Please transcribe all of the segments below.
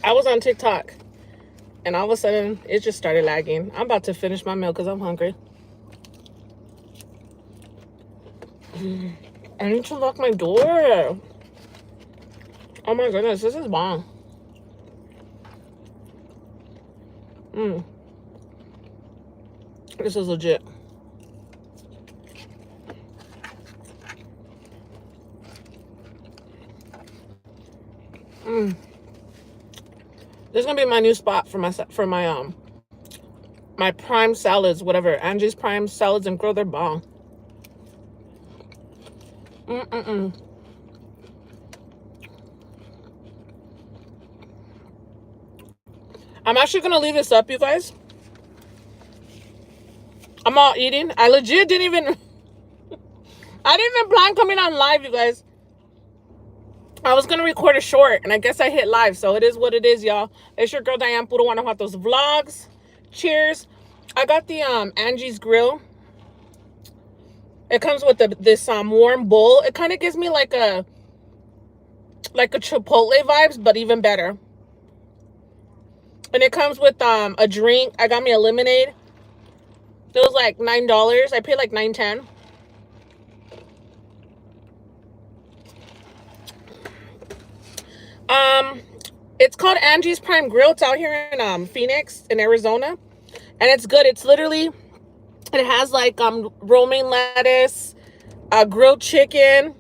I was on TikTok, and all of a sudden, it just started lagging. I'm about to finish my meal because I'm hungry. I need to lock my door. Oh my goodness, this is bomb. This is legit. This is gonna be my new spot for my prime salads, whatever. Angie's prime salads and grill, they're bomb. I'm actually gonna leave this up, you guys. I'm all eating. I legit didn't even I didn't even plan coming on live, you guys. I was gonna record a short, and I guess I hit live, so it is what it is, y'all. It's your girl Diane PuroGuanajuato VLOGs. Cheers. I got the Angie's grill. It comes with this warm bowl. It kind of gives me like a Chipotle vibes, but even better. And it comes with a drink. I got me a lemonade. It was like $9. I paid like $9.10. It's called Angie's Prime Grill. It's out here in Phoenix, in Arizona, and it's good. It's literally, it has like romaine lettuce, grilled chicken,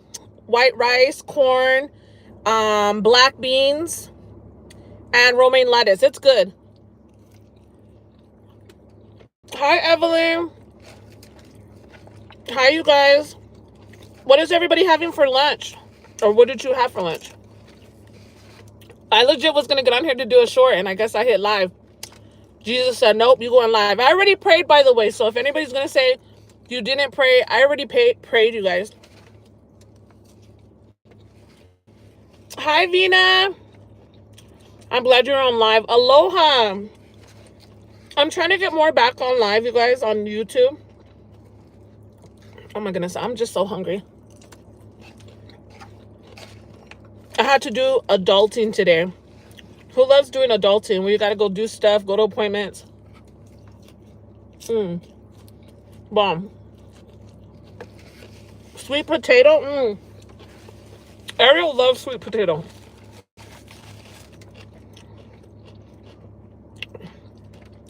white rice, corn, black beans, and romaine lettuce. It's good. Hi, Evelyn. Hi, you guys. What is everybody having for lunch? Or what did you have for lunch? I legit was going to get on here to do a short, and I guess I hit live. Jesus said, nope, you going live. I already prayed, by the way, so if anybody's going to say you didn't pray, I already prayed, you guys. Hi, Vina. I'm glad you're on live. Aloha. I'm trying to get more back on live, you guys, on YouTube. Oh, my goodness. I'm just so hungry. I had to do adulting today. Who loves doing adulting? Where you got to go do stuff, go to appointments. Bomb. Sweet potato. Ariel loves sweet potato.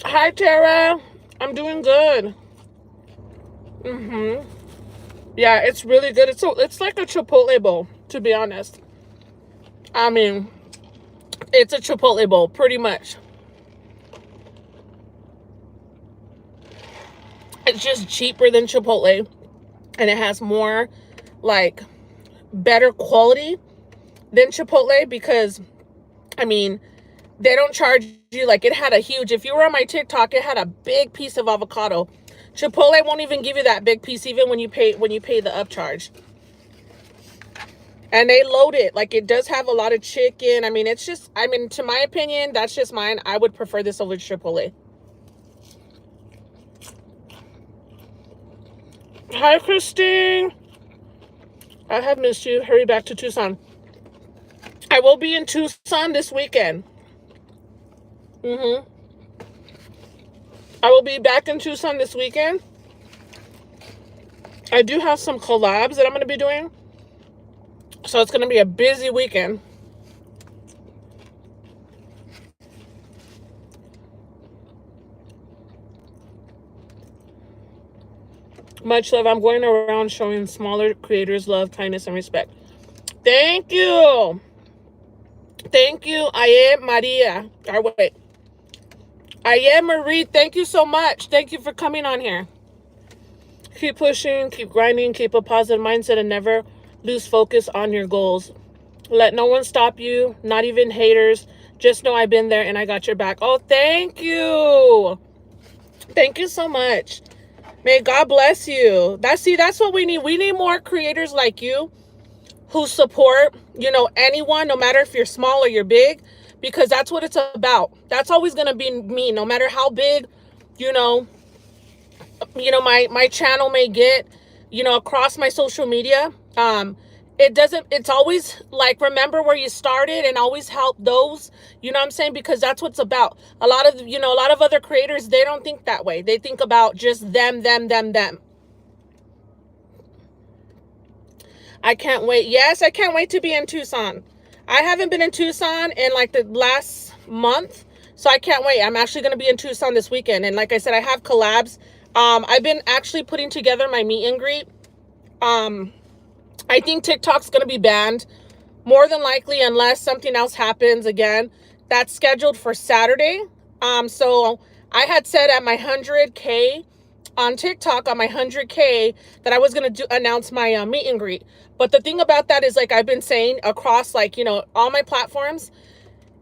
Hi, Tara. I'm doing good. Yeah, it's really good. It's like a Chipotle bowl, to be honest. I mean, it's a Chipotle bowl, pretty much. It's just cheaper than Chipotle, and it has more, like, better quality than Chipotle because, I mean, they don't charge you, like, it had a huge, if you were on my TikTok, it had a big piece of avocado. Chipotle won't even give you that big piece, even when you pay the upcharge. And they load it. Like, it does have a lot of chicken. I mean, it's just, I mean, to my opinion, that's just mine. I would prefer this over Chipotle. Hi, Christine. I have missed you. Hurry back to Tucson. I will be in Tucson this weekend. I will be back in Tucson this weekend. I do have some collabs that I'm going to be doing. So it's going to be a busy weekend. Much love. I'm going around showing smaller creators love, kindness, and respect. Thank you. Thank you. I am Maria. Or wait. I am Marie. Thank you so much. Thank you for coming on here. Keep pushing, keep grinding, keep a positive mindset, and never lose focus on your goals. Let no one stop you, not even haters. Just know I've been there and I got your back. Oh, thank you. Thank you so much. May God bless you. That's what we need. We need more creators like you who support, you know, anyone, no matter if you're small or you're big, because that's what it's about. That's always going to be me, no matter how big, you know, my channel may get, you know, across my social media. it doesn't, it's always like, remember where you started and always help those, you know what I'm saying? Because that's what's about. A lot of, you know, a lot of other creators, they don't think that way. They think about just them. I can't wait. Yes, I can't wait to be in Tucson. I haven't been in Tucson in like the last month, so I can't wait. I'm actually going to be in Tucson this weekend. And like I said, I have collabs. I've been actually putting together my meet and greet. I think TikTok's going to be banned, more than likely, unless something else happens again. That's scheduled for Saturday. So I had said at my 100K on TikTok, on my 100K, that I was going to announce my meet and greet. But the thing about that is, like I've been saying across, like, you know, all my platforms,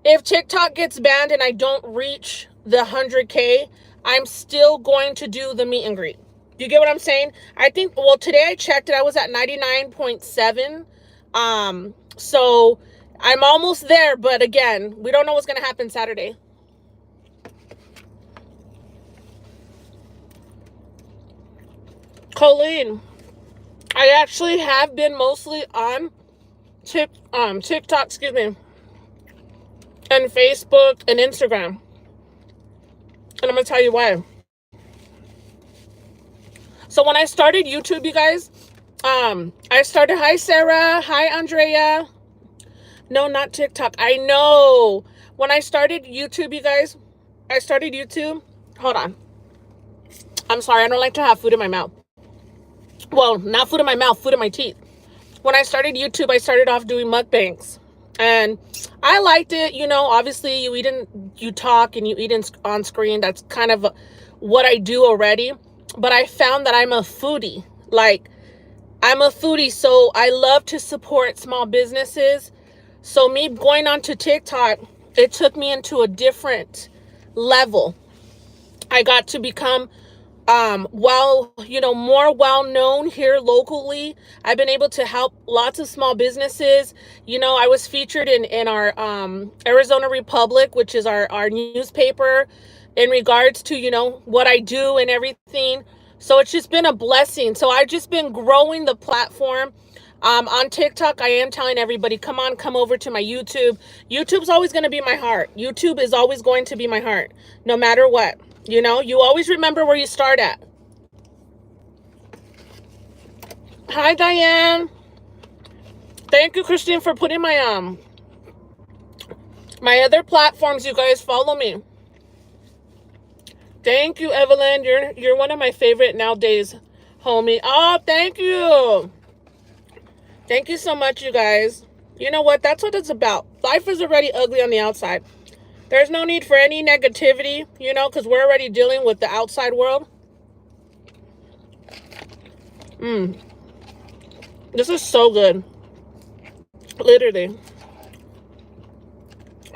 if TikTok gets banned and I don't reach the 100K, I'm still going to do the meet and greet. You get what I'm saying? I think, well, today I checked it, I was at 99.7. So I'm almost there, but again, we don't know what's going to happen Saturday. Colleen, I actually have been mostly on TikTok, excuse me, and Facebook and Instagram. And I'm going to tell you why. So when I started YouTube, you guys, I started, hi Sarah, hi Andrea. No, not TikTok. I know. When I started YouTube, you guys, I started YouTube. Hold on. I'm sorry, I don't like to have food in my mouth. Well, not food in my mouth, food in my teeth. When I started YouTube, I started off doing mukbangs. And I liked it. You know, obviously you talk and you eat on screen. That's kind of what I do already. But I found that I'm a foodie. Like, I'm a foodie, so I love to support small businesses. So me going onto TikTok, it took me into a different level. I got to become more well known here locally. I've been able to help lots of small businesses. You know, I was featured in our Arizona Republic, which is our newspaper, in regards to, you know, what I do and everything. So it's just been a blessing. So I've just been growing the platform. On TikTok, I am telling everybody, come over to my YouTube. YouTube's always going to be my heart. YouTube is always going to be my heart, no matter what. You know, you always remember where you start at. Hi, Diane. Thank you, Christine, for putting my other platforms. You guys follow me. Thank you, Evelyn. You're one of my favorite nowadays, homie. Oh, thank you. Thank you so much, you guys. You know what? That's what it's about. Life is already ugly on the outside. There's no need for any negativity, you know, because we're already dealing with the outside world. This is so good. Literally.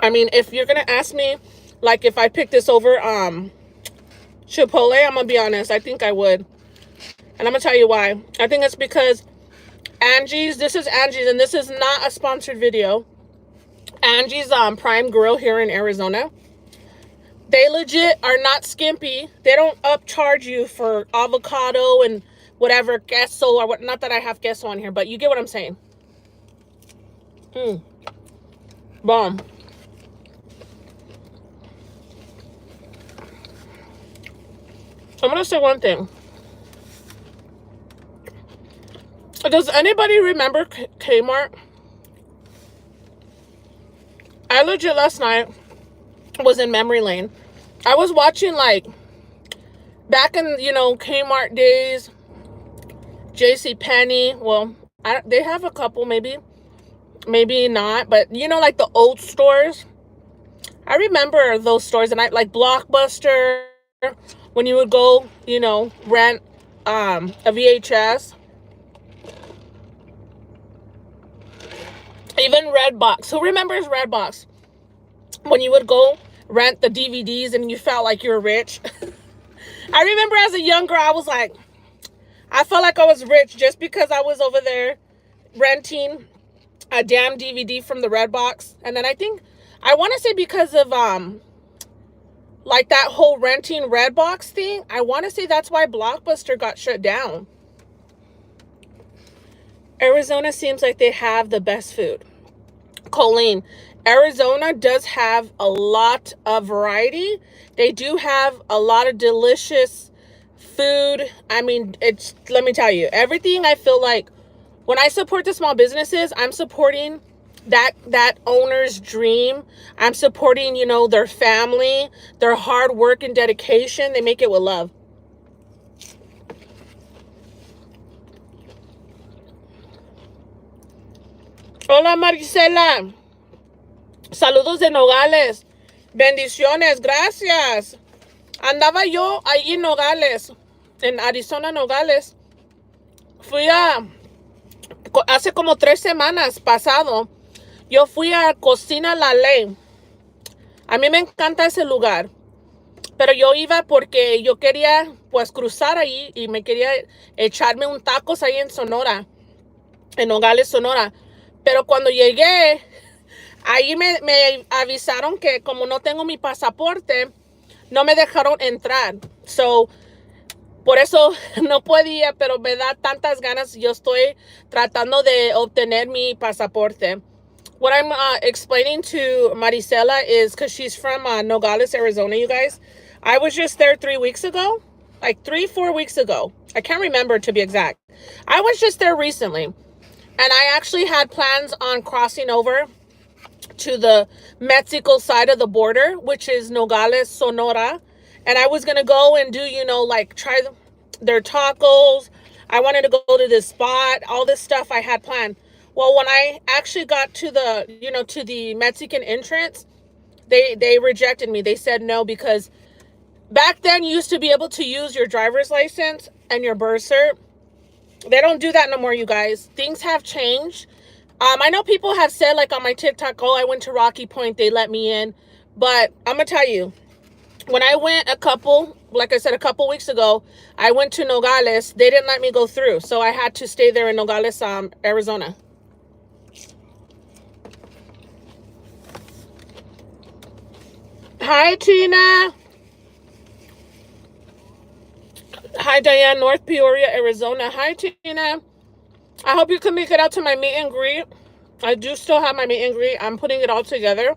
I mean, if you're going to ask me, like, if I pick this over Chipotle, I'm going to be honest, I think I would. And I'm going to tell you why. I think it's because Angie's, this is Angie's, and this is not a sponsored video. Angie's Prime Grill here in Arizona. They legit are not skimpy. They don't upcharge you for avocado and whatever, queso, or what. Not that I have queso on here, but you get what I'm saying. Bomb. I'm going to say one thing. Does anybody remember Kmart? I legit last night was in memory lane. I was watching, like, back in, you know, Kmart days, JCPenney. Well, they have a couple, maybe not, but you know, like the old stores. I remember those stores, and I like Blockbuster, when you would go, you know, rent a VHS. Even Redbox. Who remembers Redbox? When you would go rent the DVDs and you felt like you were rich. I remember as a young girl, I was like, I felt like I was rich just because I was over there renting a damn DVD from the Redbox. And then I want to say because of like that whole renting Redbox thing, I want to say that's why Blockbuster got shut down. Arizona seems like they have the best food. Colleen, Arizona does have a lot of variety. They do have a lot of delicious food. I mean, let me tell you, everything I feel like when I support the small businesses, I'm supporting that owner's dream. I'm supporting, you know, their family, their hard work and dedication. They make it with love. Hola Marisela. Saludos de Nogales. Bendiciones, gracias. Andaba yo ahí en Nogales, en Arizona, Nogales. Fui hace como 3 semanas pasado, yo fui a Cocina La Ley. A mí me encanta ese lugar. Pero yo iba porque yo quería, pues, cruzar ahí y me quería echarme un tacos ahí en Sonora, en Nogales, Sonora. Pero cuando llegué, ahí me avisaron que como no tengo mi pasaporte, no me dejaron entrar. So, por eso no podía, pero me da tantas ganas. Yo estoy tratando de obtener mi pasaporte. What I'm explaining to Marisela is because she's from Nogales, Arizona, you guys. I was just there 3 weeks ago, like 3-4 weeks ago. I can't remember to be exact. I was just there recently. And I actually had plans on crossing over to the Mexico side of the border, which is Nogales, Sonora. And I was going to go and do, you know, like try their tacos. I wanted to go to this spot, all this stuff I had planned. Well, when I actually got to the, you know, to the Mexican entrance, they rejected me. They said no, because back then you used to be able to use your driver's license and your birth cert. They don't do that no more, you guys. Things have changed. I know people have said, like on my TikTok, oh, I went to Rocky Point, they let me in. But I'm going to tell you, when I went a couple weeks ago, I went to Nogales. They didn't let me go through. So I had to stay there in Nogales, Arizona. Hi, Tina. Hi, Diane, North Peoria, Arizona. Hi, Tina. I hope you can make it out to my meet and greet. I do still have my meet and greet. I'm putting it all together.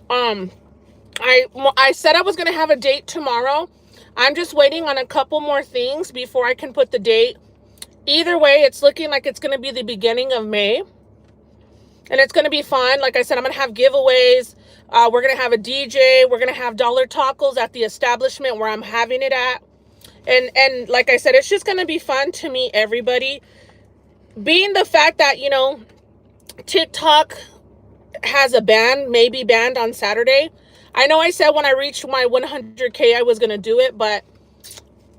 I said I was going to have a date tomorrow. I'm just waiting on a couple more things before I can put the date. Either way, it's looking like it's going to be the beginning of May. And it's going to be fun. Like I said, I'm going to have giveaways. We're going to have a DJ. We're going to have dollar tacos at the establishment where I'm having it at. And like I said, it's just going to be fun to meet everybody. Being the fact that, you know, TikTok has a ban, maybe banned on Saturday. I know I said when I reached my 100K, I was going to do it, but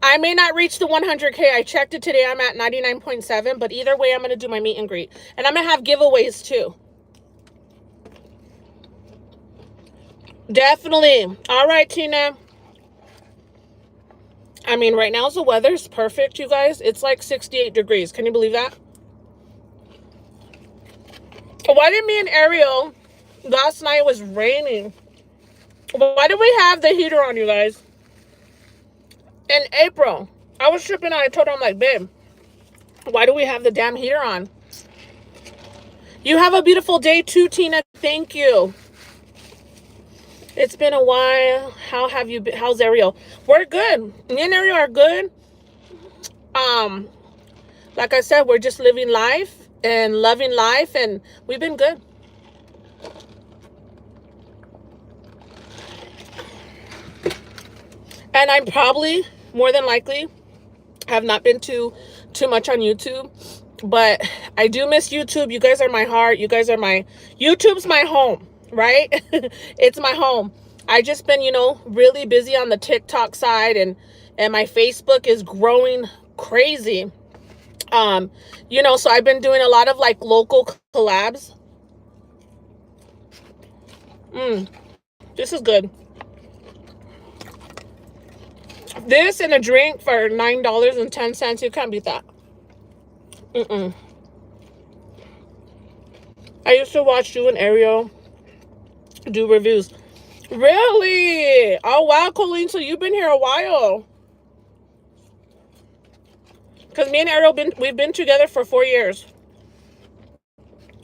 I may not reach the 100K. I checked it today. I'm at 99.7, but either way, I'm going to do my meet and greet. And I'm going to have giveaways too. Definitely. All right, Tina. I mean, right now the weather's perfect, you guys. It's like 68 degrees. Can you believe that? Why did me and Ariel, last night it was raining. Why did we have the heater on, you guys? In April, I was tripping out. I told her, I'm like, babe, why do we have the damn heater on? You have a beautiful day too, Tina. Thank you. It's been a while. How have you been? How's Ariel? We're good. Me and Ariel are good. Like I said, we're just living life and loving life, and we've been good. And I'm probably, more than likely, have not been too much on YouTube. But I do miss YouTube. You guys are my heart. You guys are YouTube's my home, right? It's my home. I just been, you know, really busy on the TikTok side, and my Facebook is growing crazy. You know, so I've been doing a lot of like local collabs. This is good. This and a drink for $9.10. You can't beat that. I used to watch you and Ariel do reviews. Really? Oh, wow, Colleen. So you've been here a while. Because me and Ariel, we've been together for 4 years.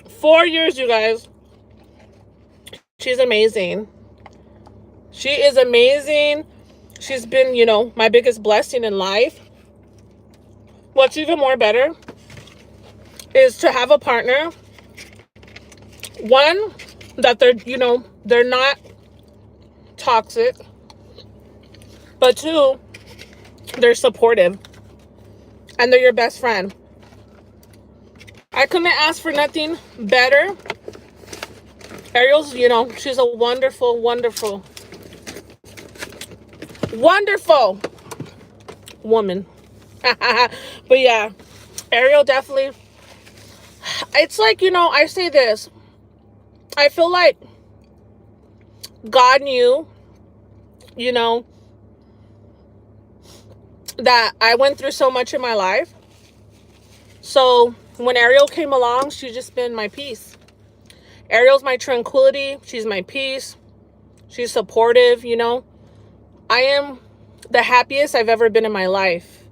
4 years, you guys. She's amazing. She is amazing. She's been, you know, my biggest blessing in life. What's even more better is to have a partner. One, that they're, you know, they're not toxic. But two, they're supportive. And they're your best friend. I couldn't ask for nothing better. Ariel's, you know, she's a wonderful, wonderful, wonderful woman. But yeah, Ariel definitely, it's like, you know, I say this. I feel like God knew, you know, that I went through so much in my life. So when Ariel came along, she's just been my peace. Ariel's my tranquility. She's my peace. She's supportive, you know. I am the happiest I've ever been in my life.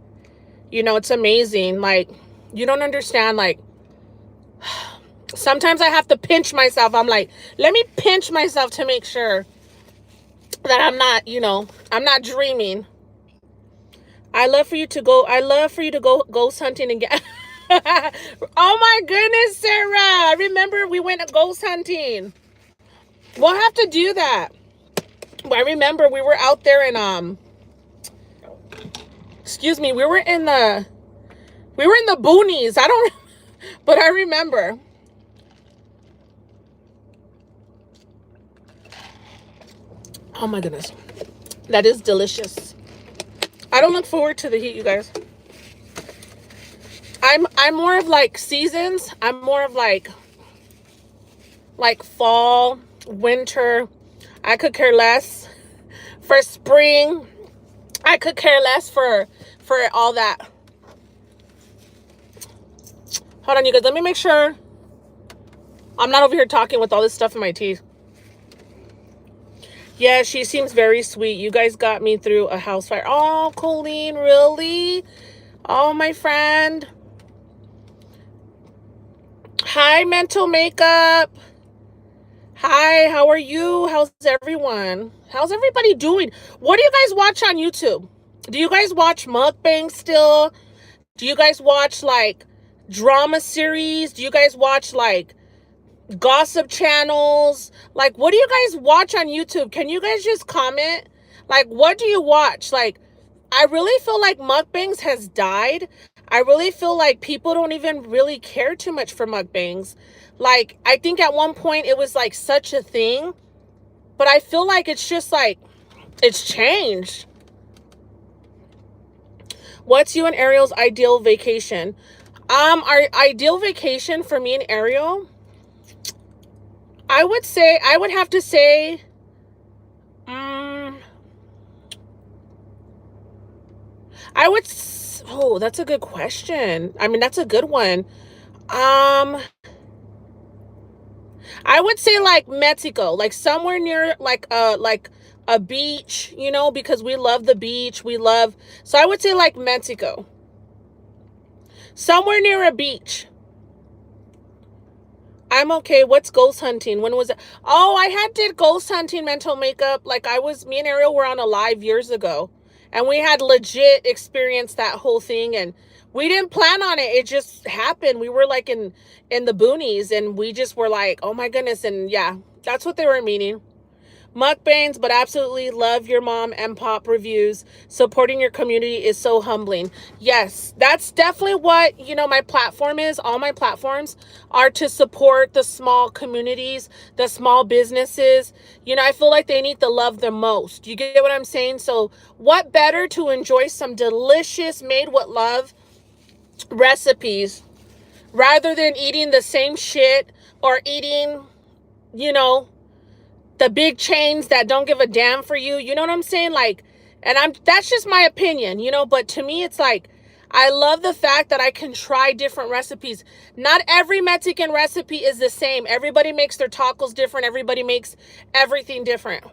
You know, it's amazing. Like, you don't understand. Like, sometimes I have to pinch myself. I'm like, let me pinch myself to make sure that I'm not, you know, I'm not dreaming. I love for you to go ghost hunting again. Oh my goodness, Sarah. I remember we went ghost hunting. We'll have to do that. I remember we were out there in excuse me, we were in the boonies. I don't but I remember. Oh my goodness. That is delicious. I don't look forward to the heat, you guys. I'm more of like seasons. I'm more of like fall, winter. I could care less for spring. I could care less for all that. Hold on, you guys. Let me make sure I'm not over here talking with all this stuff in my teeth. Yeah, she seems very sweet. You guys got me through a house fire. Oh, Colleen, really? Oh, my friend. Hi, Mental Makeup. Hi, how are you? How's everyone? How's everybody doing? What do you guys watch on YouTube? Do you guys watch mukbang still? Do you guys watch like drama series? Do you guys watch like gossip channels? Like, what do you guys watch on YouTube? Can you guys just comment? Like, what do you watch? Like, I really feel like mukbangs has died. I really feel like people don't even really care too much for mukbangs. Like, I think at one point it was like such a thing, but I feel like it's just like, it's changed. What's you and Ariel's ideal vacation? Our ideal vacation for me and Ariel, I would have to say, oh, that's a good question. I mean, that's a good one. I would say like Mexico, like somewhere near like a beach, you know, because we love the beach. So I would say like Mexico. Somewhere near a beach. I'm okay. What's ghost hunting? When was it? Oh, I did ghost hunting Mental Makeup. Like me and Ariel were on a live years ago. And we had legit experienced that whole thing. And we didn't plan on it. It just happened. We were like in the boonies. And we just were like, oh my goodness. And yeah, that's what they were meaning. Mukbangs, but absolutely love your mom and pop reviews. Supporting your community is so humbling. Yes, that's definitely what, you know, my platform is. All my platforms are to support the small communities, the small businesses. You know, I feel like they need the love the most. You get what I'm saying? So what better to enjoy some delicious made with love recipes rather than eating the same shit or eating, you know, the big chains that don't give a damn for you. You know what I'm saying? Like, and that's just my opinion, you know, but to me, it's like, I love the fact that I can try different recipes. Not every Mexican recipe is the same. Everybody makes their tacos different. Everybody makes everything different.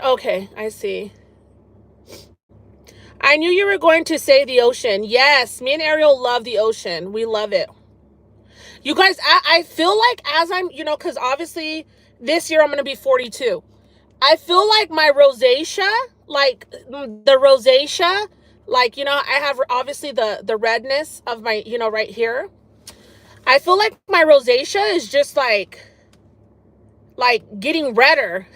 Okay, I see. I knew you were going to say the ocean. Yes, me and Ariel love the ocean. We love it. You guys, I feel like as I'm, because obviously this year I'm going to be 42. I feel like my rosacea, like the rosacea, like, I have obviously the redness of my, right here. I feel like my rosacea is just like getting redder.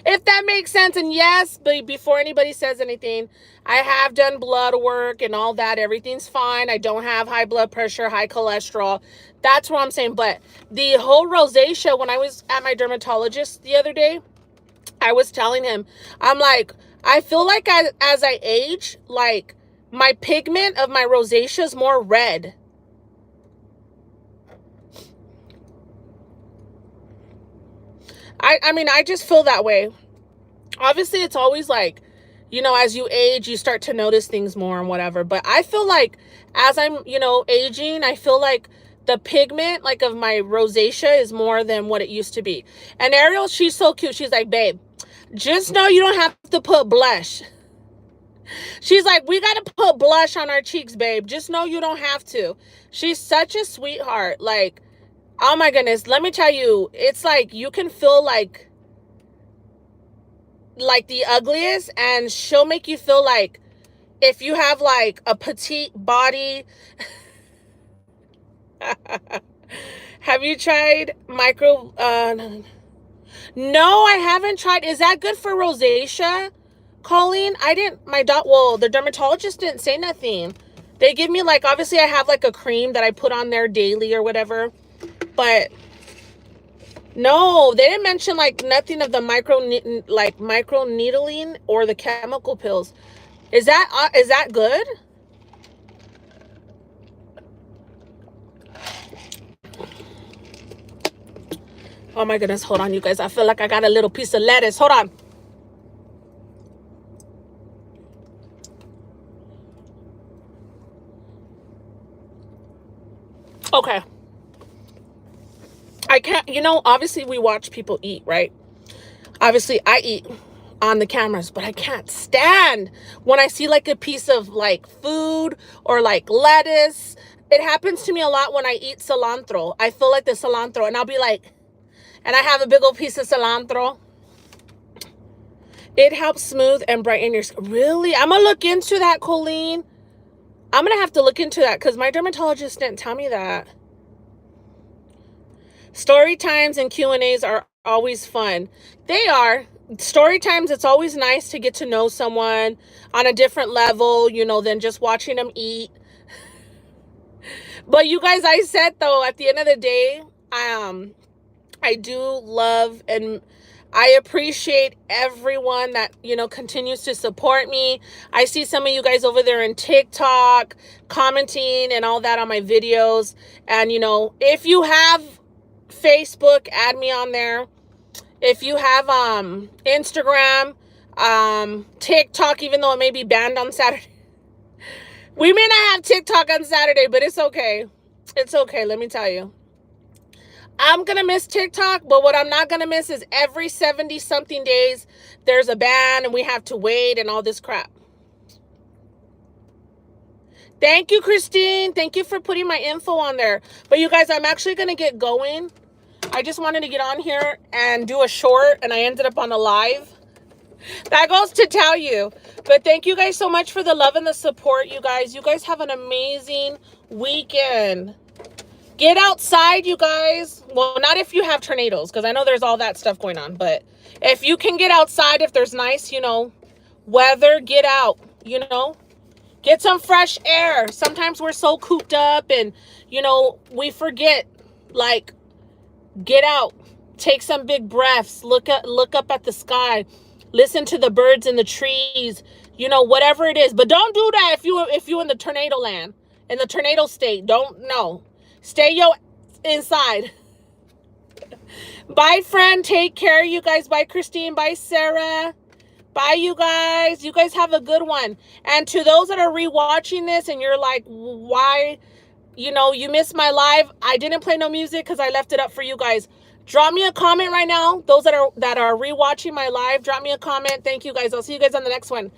If that makes sense. And yes, but before anybody says anything, I have done blood work and all that. Everything's fine. I don't have high blood pressure, high cholesterol. That's what I'm saying. But the whole rosacea, when I was at my dermatologist the other day, I was telling him, I'm like, I feel like as I age, like my pigment of my rosacea is more red. I mean, I just feel that way. Obviously, it's always like, as you age, you start to notice things more and whatever. But I feel like as I'm, aging, I feel like the pigment, like of my rosacea is more than what it used to be. And Ariel, she's so cute. She's like, babe, just know you don't have to put blush. She's like, we got to put blush on our cheeks, babe. Just know you don't have to. She's such a sweetheart. Like, oh my goodness. Let me tell you, it's like you can feel like the ugliest, and she'll make you feel like if you have like a petite body. Have you tried micro no, I haven't tried. Is that good for rosacea, Colleen? I didn't, the dermatologist didn't say nothing. They give me like, obviously I have like a cream that I put on there daily or whatever, but no, they didn't mention like nothing of the micro needling or the chemical pills. Is that good? Oh my goodness, hold on, you guys. I feel like I got a little piece of lettuce. Hold on. Okay. I can't, obviously we watch people eat, right? Obviously I eat on the cameras, but I can't stand when I see like a piece of like food or like lettuce. It happens to me a lot when I eat cilantro. I feel like the cilantro, and I'll be like, and I have a big old piece of cilantro. It helps smooth and brighten your skin. Really? I'm going to look into that, Colleen. I'm going to have to look into that because my dermatologist didn't tell me that. Story times and Q&As are always fun. They are. Story times, it's always nice to get to know someone on a different level, than just watching them eat. But you guys, I said though, at the end of the day, I do love and I appreciate everyone that, continues to support me. I see some of you guys over there in TikTok commenting and all that on my videos. And, if you have Facebook, add me on there. If you have Instagram, TikTok, even though it may be banned on Saturday. We may not have TikTok on Saturday, but it's okay. It's okay, let me tell you. I'm going to miss TikTok, but what I'm not going to miss is every 70-something days, there's a ban and we have to wait and all this crap. Thank you, Christine. Thank you for putting my info on there. But you guys, I'm actually going to get going. I just wanted to get on here and do a short, and I ended up on a live. That goes to tell you. But thank you guys so much for the love and the support, you guys. You guys have an amazing weekend. Get outside, you guys. Well, not if you have tornadoes, because I know there's all that stuff going on. But if you can get outside, if there's nice, weather, get out, Get some fresh air. Sometimes we're so cooped up and, we forget, like, get out. Take some big breaths. Look up at the sky. Listen to the birds in the trees. Whatever it is. But don't do that if you in the tornado land, in the tornado state. No. Stay inside. Bye, friend. Take care, you guys. Bye, Christine. Bye, Sarah. Bye, you guys. You guys have a good one. And to those that are rewatching this and you're like, why, you missed my live. I didn't play no music because I left it up for you guys. Drop me a comment right now. Those that are rewatching my live, drop me a comment. Thank you guys. I'll see you guys on the next one.